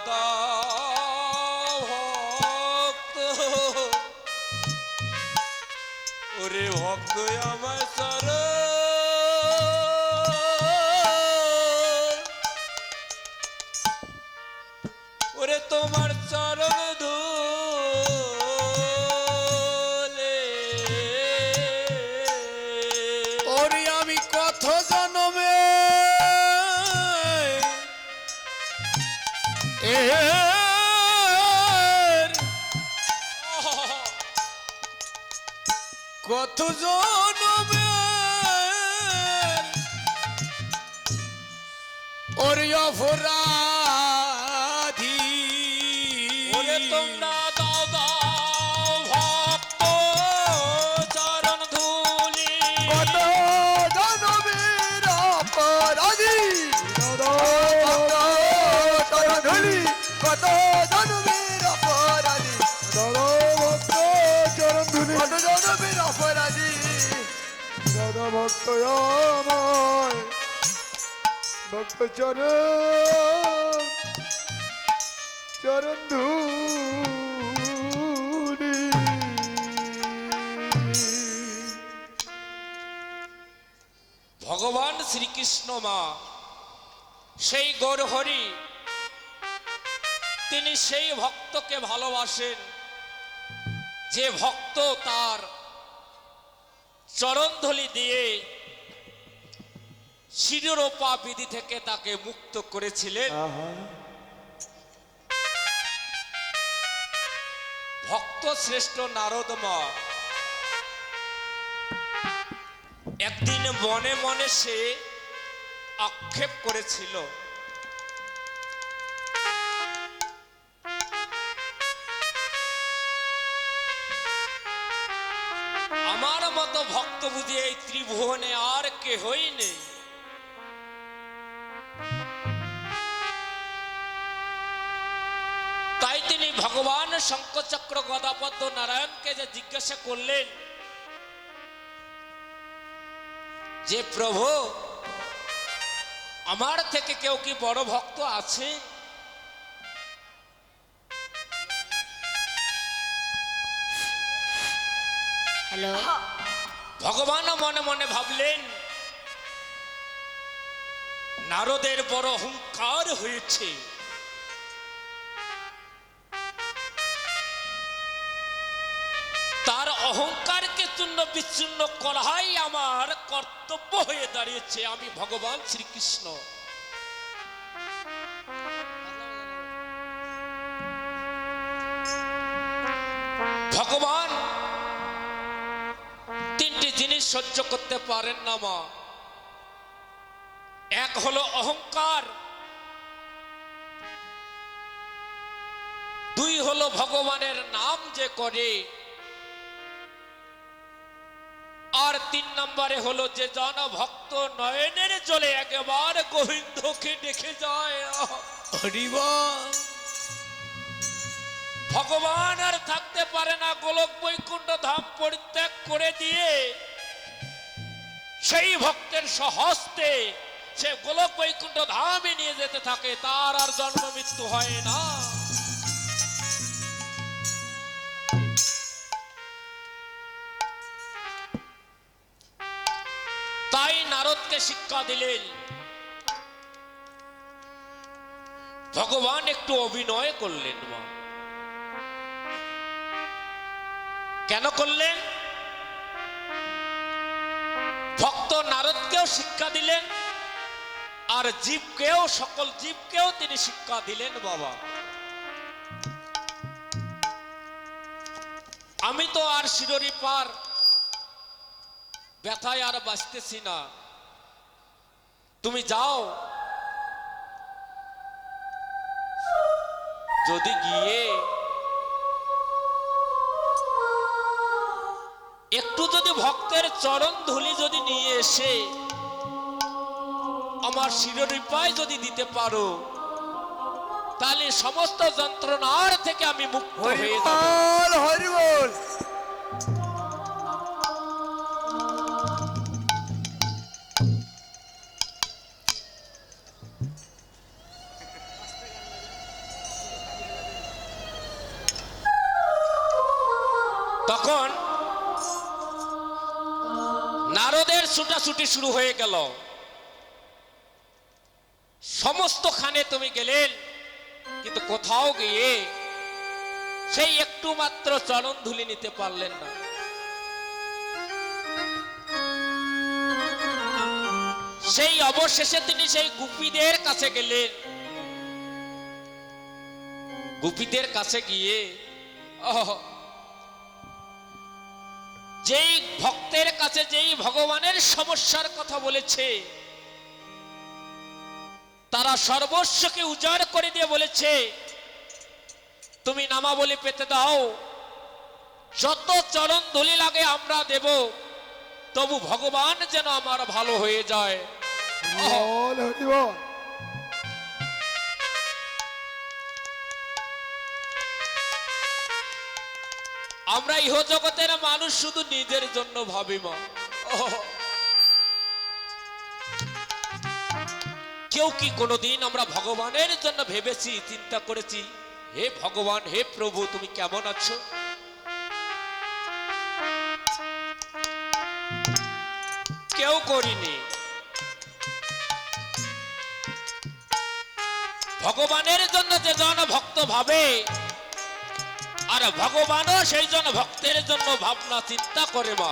দাও ভক্ত, ওরে ভক্ত আমায় চরণ, ওরে তোমার চরণ ধুলে, ওরে আমি কত জন্মে কত জন্মে ওরে অপরাধী, ওরে তোমরা দাও দাও ভক্ত চরণ ধুলি, কত জন্মের অপরাধী, কত জন্মের অপরাধী, ভক্ত চরণ ধুলি, কত জন্মের অপরাধী, দাদা ভক্ত আমায় ভক্ত চরণ চরণ ধুলি। ভগবান শ্রীকৃষ্ণ মা সেই গৌরহরি, তিনি সেই ভক্তকে ভালোবাসেন যে ভক্ত তার চরণধলি দিয়ে শিরোপা বিধি থেকে তাকে মুক্ত করেছিলেন। ভক্ত শ্রেষ্ঠ নারদ মা একদিন মনে মনে সে আক্ষেপ করেছিল, আমার মতো ভক্ত বুঝি এই ত্রিভুবনে আর কেহই নেই। তাই তিনি ভগবান শঙ্খচক্র গদাপদ্ম নারায়ণকে যে জিজ্ঞাসা করলেন যে প্রভু, আমার থেকে কেউ কি বড় ভক্ত আছে? হ্যালো, ভগবান মনে মনে ভাবলেন নারদের বড় অহংকার হয়েছে, তার অহংকারকে চূর্ণ বিচ্ছিন্ন করাই আমার কর্তব্য হয়ে দাঁড়িয়েছে। আমি ভগবান শ্রীকৃষ্ণ ভগবান তিনটি জিনিস সহ্য করতে পারেন না মা। এক হলো অহংকার, দুই হলো ভগবানের নাম যে করে, আর তিন নম্বরে হলো যে জন ভক্ত নয়নের জলে একবার গোবিন্দকে দেখে যায়। ভগবান আর থাকতে পারে না, গোলক বৈকুণ্ঠ ধাম পরিত্যাগ করে দিয়ে সেই ভক্তের স্বহস্তে সে গোলক বৈকুণ্ঠ ধামে নিয়ে যেতে থাকে, তার আর জন্ম মৃত্যু হয় না। তাই নারদকে শিক্ষা দিলেন। ভগবান একটু অভিনয় করলেন মা। কেন করলেন? ভক্ত নারদকেও শিক্ষা দিলেন আর জীবকেও, সকল জীবকেও তিনি শিক্ষা দিলেন। বাবা, আমি তো আর শিরোরি পার ব্যথায় আর বাঁচতেছি না, তুমি যাও, যদি গিয়ে একটু যদি ভক্তের চরণ ধুলি যদি নিয়ে এসে আমার শিরোপায় যদি দিতে পারো, তাহলে সমস্ত যন্ত্রণার থেকে আমি মুক্ত হয়ে যাব। হরি বল। তখন নারদের ছুটাছুটি শুরু হয়ে গেল। সমস্ত খানে তুমি গেলেন, কিন্তু কোথাও গিয়ে সেই একটু মাত্র চরণ ধুলি নিতে পারলেন না। সেই অবশেষে তিনি সেই গোপীদের কাছে গেলেন। গোপীদের কাছে গিয়ে যেই ভক্তের কাছে যেই ভগবানের সমস্যার কথা বলেছে, তারা সর্বস্বকে উজাড় করে দিয়ে বলেছে, তুমি নামাবলী পেতে দাও, যত চরণ ধুলি লাগে আমরা দেব, তবু ভগবান যেন আমার ভালো হয়ে যায়। বল হরি বল। আমরা ইহ জগতের মানুষ শুধু নিজের জন্য ভাবি মা। কেউ কি কোনোদিন আমরা ভগবানের জন্য ভেবেছি, চিন্তা করেছি, হে ভগবান, হে প্রভু, তুমি কেমন আছো? কেউ করিনি। ভগবানের জন্য যে জন ভক্ত ভাবে, আর ভগবানও সেই জন ভক্তের জন্য ভাবনা চিন্তা করে মা।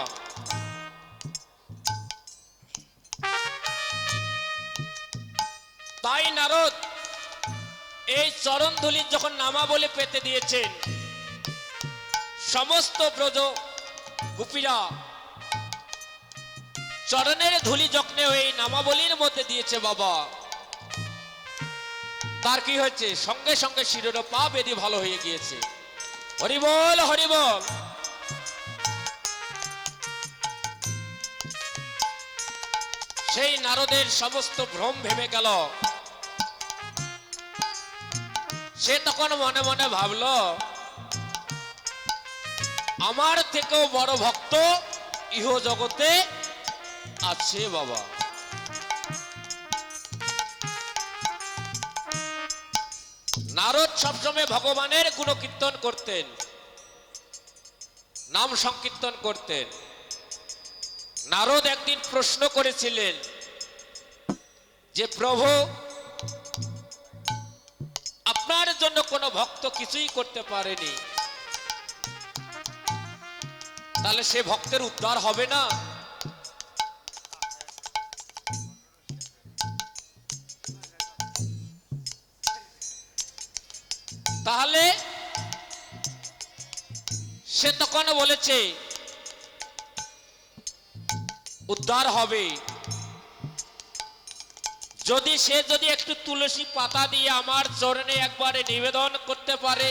তাই নারদ এই চরণ ধুলি যখন নামাবলী পেতে দিয়েছেন, সমস্ত ব্রজ গোপীরা চরণের ধুলি যখন এই নামাবলীর মধ্যে দিয়েছে বাবা, তার কি হয়েছে? সঙ্গে সঙ্গে শিরের পা বেদি ভালো হয়ে গিয়েছে। হরি বল, হরি বল। সেই নারদের সমস্ত ভ্রম ভেবে গেল। সে তখন মনে মনে ভাবল, আমার থেকেও বড় ভক্ত ইহ জগতে আছে বাবা। নারদ সবসময় ভগবানের গুণকীর্তন করতেন, নাম সংকীর্তন করতেন। নারদ একদিন প্রশ্ন করেছিলেন যে, প্রভু, আপনার জন্য কোনো ভক্ত কিছুই করতে পারেনি, তাহলে সে ভক্তের উদ্ধার হবে না? তাহলে সে তখন বলেছে, উদ্ধার হবে যদি সে একটু তুলসী পাতা দিয়ে আমার চরণে একবারে নিবেদন করতে পারে,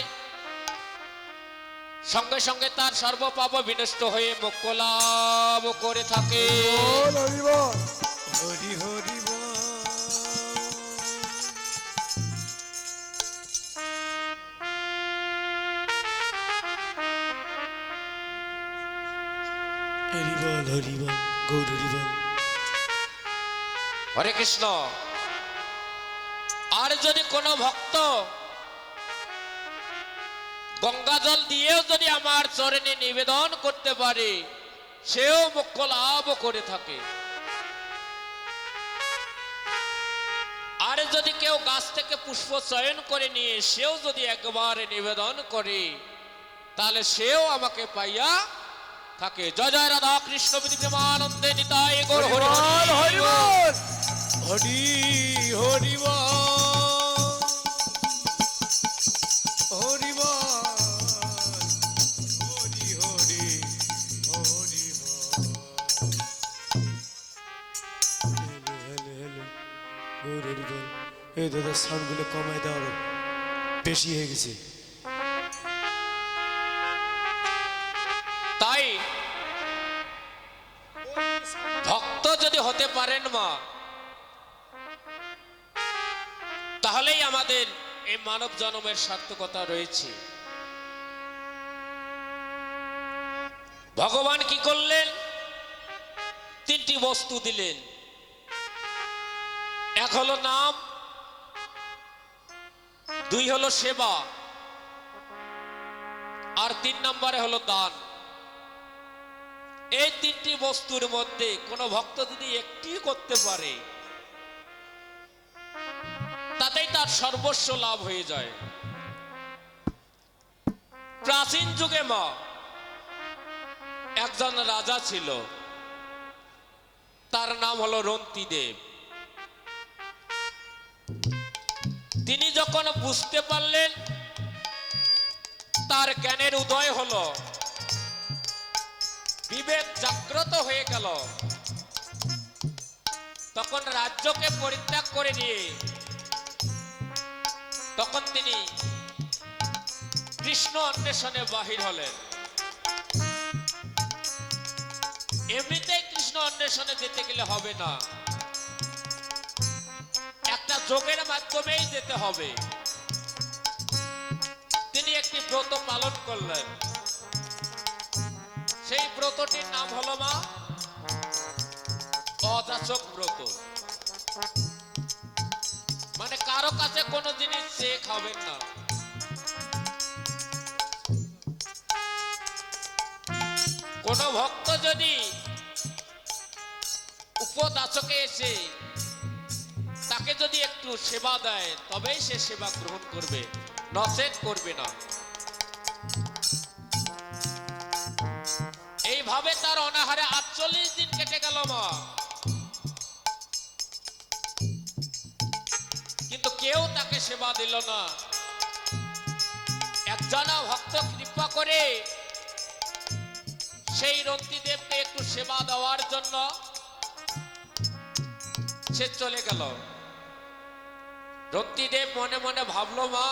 সঙ্গে সঙ্গে তার সর্বপাপ বিনষ্ট হয়ে মোক্ষ লাভ করে থাকে। বল হরি বল। হরি হরি বল। হরি বল, হরি বল, গৌর হরি বল। হরে কৃষ্ণ। আর যদি কোনো ভক্ত গঙ্গা জল দিয়েও যদি আমার চরণে নিবেদন করতে পারে, সেও মোক্ষ লাভ করে থাকে। আর যদি কেউ গাছ থেকে পুষ্প চয়ন করে নিয়ে সেও যদি একবার নিবেদন করে, তাহলে সেও আমাকে পাইয়া থাকে। জয় জয় রাধা কৃষ্ণ বিধি প্রেমানন্দে নিতাই গৌর হরি বল হরি বল। হরি হরি বল, হরি বল, হরি হরি হরি বল। হ্যালো হ্যালো, গৌর হরি বল। এই দাদা সাউন্ডগুলো কমায় দাও, বেশি হয়ে গেছে। তাই ভক্ত যদি হতে পারেন মা, তাহলেই আমাদের এই মানব জন্মের সার্থকতা রয়েছে। ভগবান কি করলেন? তিনটি বস্তু দিলেন। এক হলো নাম, দুই হলো সেবা, আর তিন নম্বরে হলো দান। এই তিনটি বস্তুর মধ্যে কোনো ভক্ত যদি একটি করতে পারে তাতেই তার সর্বস্ব লাভ হয়ে যায়। প্রাচীন যুগে মা একজন রাজা ছিল, তার নাম হলো রন্তিদেব। তিনি যখন বুঝতে পারলেন, তার জ্ঞানের উদয় হলো, বিবেক জাগ্রত হয়ে গেল, তখন রাজ্যকে পরিত্যাগ করে নিয়ে তখন তিনি কৃষ্ণ অন্বেষণে বাহির হলেন। এমনিতেই কৃষ্ণ অন্বেষণে যেতে গেলে হবে না, একটা যোগের মাধ্যমেই যেতে হবে। তিনি একটি ব্রত পালন করলেন, সেই ব্রতটির নাম হলো মা অযাচক ব্রত। মানে কারো কাছে কোনো জিনিস চেয়ে খাবেন না। কোন ভক্ত যদি উপদাচকে এসে তাকে যদি একটু সেবা দেয় তবেই সে সেবা গ্রহণ করবে, নচেত করবে না। এইভাবে তার অনাহারে ৪৮ দিন কেটে গেল মা, কিন্তু কেউ তাকে সেবা দিল না। একজনা ভক্ত কৃপা করে সেই রন্তিদেবকে একটু সেবা দেওয়ার জন্য সে চলে গেল। রন্তিদেব মনে মনে ভাবলো, মা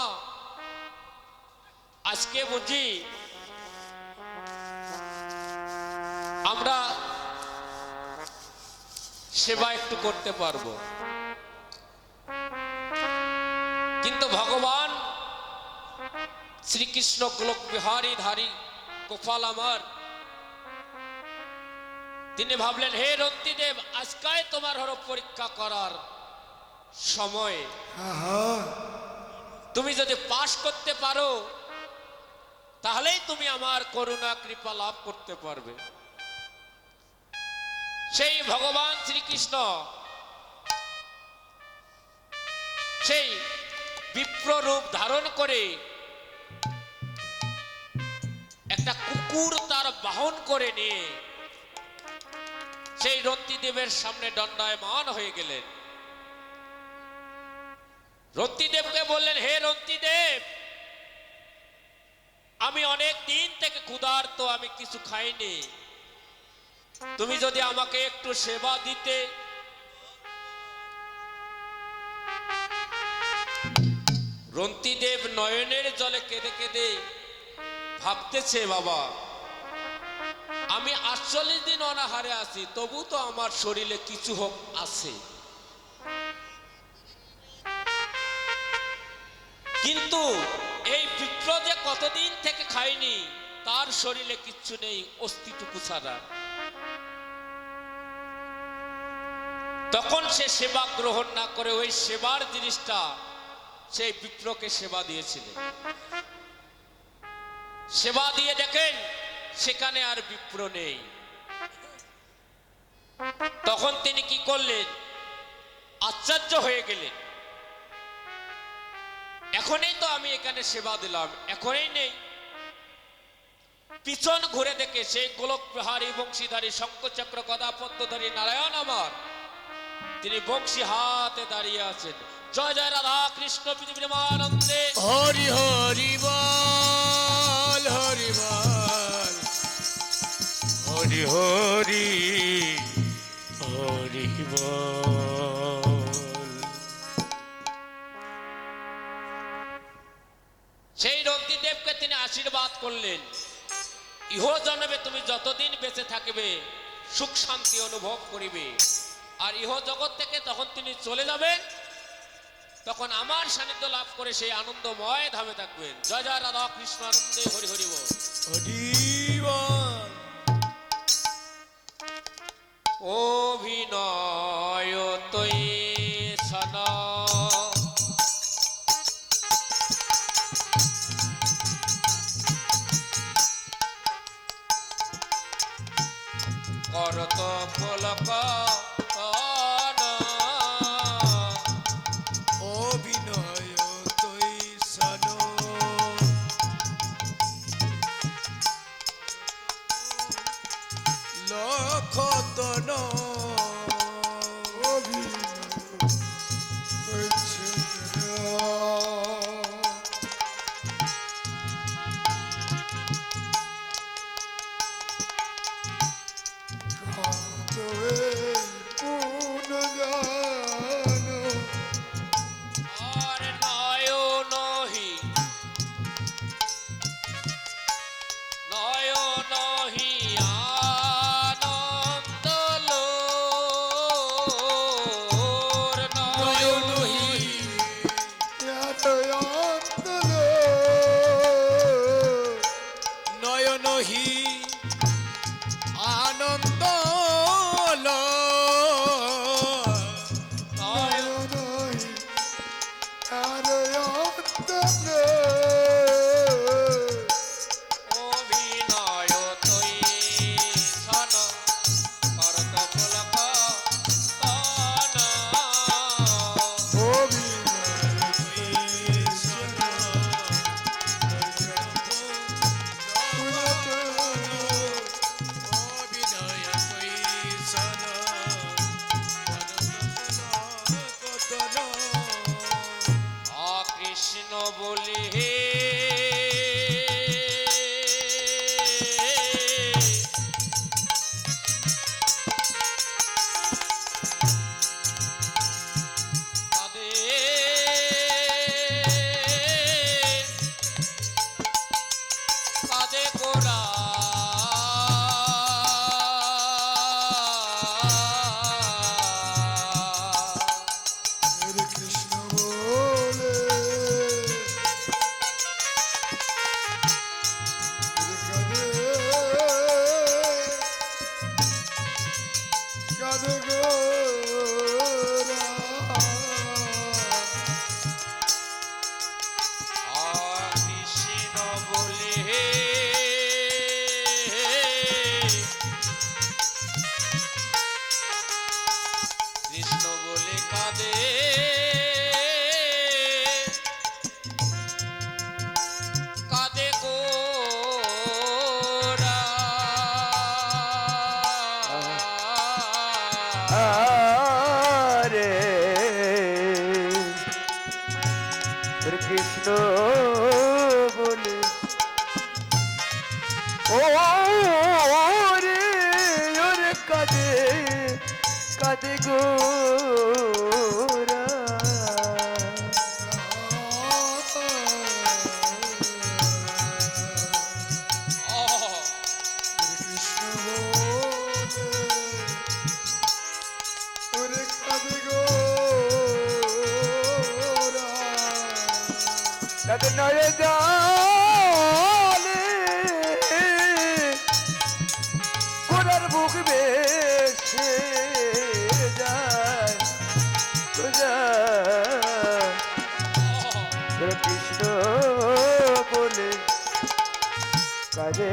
আজকে বুঝি আমরা সেবা একটু করতে পারবো। কিন্তু ভগবান শ্রীকৃষ্ণ গোলক বিহারী ধারী গোপাল আমার, তিনি ভাবলেন, হে রন্তিদেব, আজকাই তোমার হলো পরীক্ষা করার সময়। তুমি যদি পাশ করতে পারো তাহলেই তুমি আমার করুণা কৃপা লাভ করতে পারবে। সেই ভগবান শ্রীকৃষ্ণ সেই বিপ্র রূপ ধারণ করে একটা কুকুর তার বাহন করে নিয়ে সেই রন্তিদেবের সামনে দণ্ডায়মান হয়ে গেলেন। রন্তিদেবকে বললেন, হে রন্তিদেব, আমি অনেক দিন থেকে ক্ষুধার্ত, আমি কিছু খাইনি, তুমি যদি আমাকে একটু সেবা দিতে। রন্তিদেব নয়নের জলে কেঁদে কেঁদে ভাবতেছে, বাবা আমি ৪৮ দিন অনাহারে আছি, তবু তো আমার শরীরে কিছু হোক আছে, কিন্তু এই বিপ্র যে কতদিন থেকে খাইনি, তার শরীরে কিচ্ছু নেই, অস্থিটুকু ছাড়া। তখন সে সেবা গ্রহণ না করে ওই সেবার জিনিসটা সেই বিপ্রকে সেবা দিয়েছিলেন। সেবা দিয়ে দেখেন সেখানে আর বিপ্র নেই। তখন তিনি কি করলেন, আশ্চর্য হয়ে গেলেন, এখনই তো আমি এখানে সেবা দিলাম, এখনই নেই। পিছন ঘুরে দেখে সেই গোলক বিহারী বংশীধারী শঙ্খচক্র গদা পদ্মধারী নারায়ণ আমার, তিনি বংশী হাতে দাঁড়িয়ে আছেন। জয় জয় রাধা কৃষ্ণ প্রেমানন্দে। হরি হরি বল, হরি বল, হরি হরি হরি বল। সেই রন্তিদেবকে তিনি আশীর্বাদ করলেন, ইহ জন্মে তুমি যতদিন বেঁচে থাকবে সুখ শান্তি অনুভব করিবে, আর ইহ জগৎ থেকে তখন তিনি চলে যাবেন, তখন আমার সান্নিধ্য লাভ করে সেই আনন্দময় ধামে থাকবেন। জয় জয় রাধা কৃষ্ণ আনন্দে হরি হরি বল, হরি বল। অভিনয় তৈ সনা বলে হে কাঁদে কাঁদে গোরা হরে কৃষ্ণ বলে কাঁদে কাঁদে গোরা কৃষ্ণ বলে হে কৃষ্ণ বলে কাঁদে কাঁদে গোরা আরে হরে কৃষ্ণ বলে ও রে ওরে কাঁদে কাঁদে গোরা কৃষ্ণ বলে ওরে কাঁদে গোরা তাদের নয় জালে গোরার বুক বেশে যায় কৃষ্ণ বলে কাজে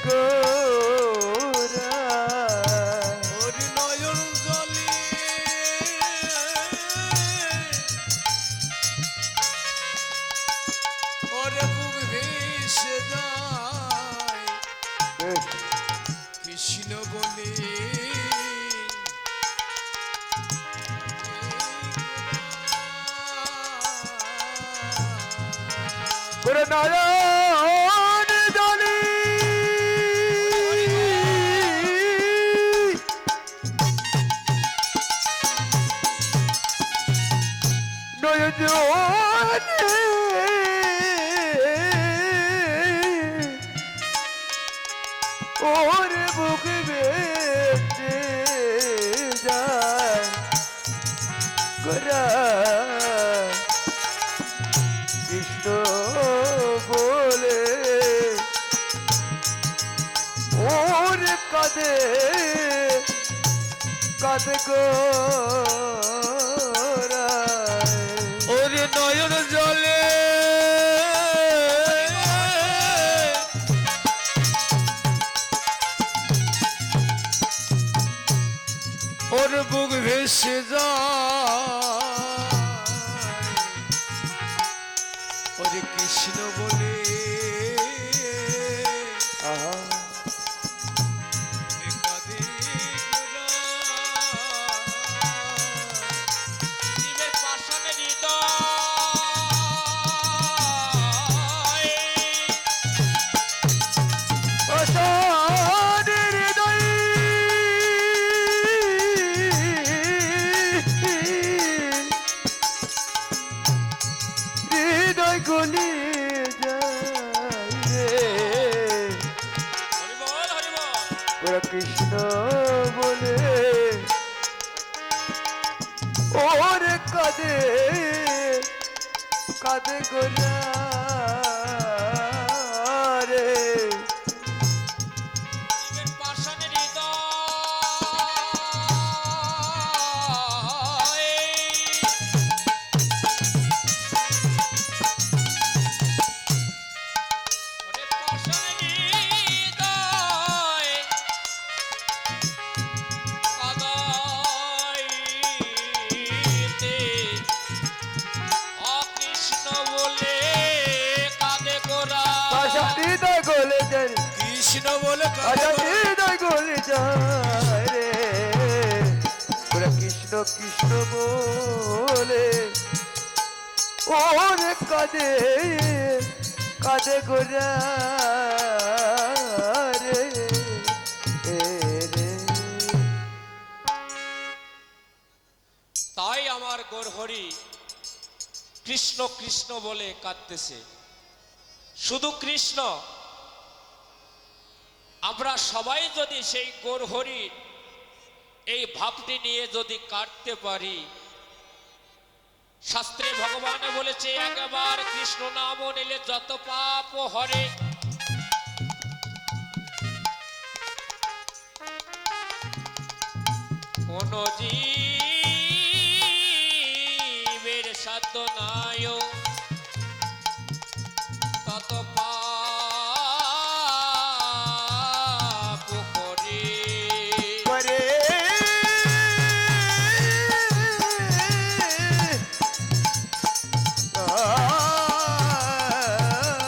গোরা ওরে নয়ন জলে ওরে বুক ভেসে যায় কৃষ্ণ বলে গোরা নয়ন জলে নয়ন জলে ওরে বুক বেঁচে যায় গোরা কৃষ্ণ বলে ওরে কাঁদে কাঁদে গোরা ওরে নয়ন জলে ওর বুক ভেসে যায় ওরে কৃষ্ণ বলে আহা কাঁদে গোরা। জীবের পাষাণে হৃদয় অসানের হৃদয় হৃদয় গলি যায় রে হরি বল হরি বল ওরা কৃষ্ণ বলে ওরে কাঁদে কাঁদে গোরা রে জীবের পাষাণে হৃদয় ওরে পাষাণে হৃদয় কাঁদাইতে অকৃষ্ণ বলে কাঁদে গোরা আশা হৃদয় গলে যায় কৃষ্ণ বলে আশা কাঁদে হৃদয় গলে যায় রে ওরা কৃষ্ণ কৃষ্ণ বলে ওরে কাঁদে কাঁদে গোরা রে রে তাই আমার গৌরহরি কৃষ্ণ কৃষ্ণ বলে কাঁদতেছে। শুধু কৃষ্ণ, আমরা সবাই যদি সেই গৌরহরির এই ভাবটি নিয়ে যদি কাটতে পারি, শাস্ত্রে ভগবান বলেছে একবার কৃষ্ণ নাম নিলে যত পাপ হরে। কোন জীবের সাধ্য নাই তত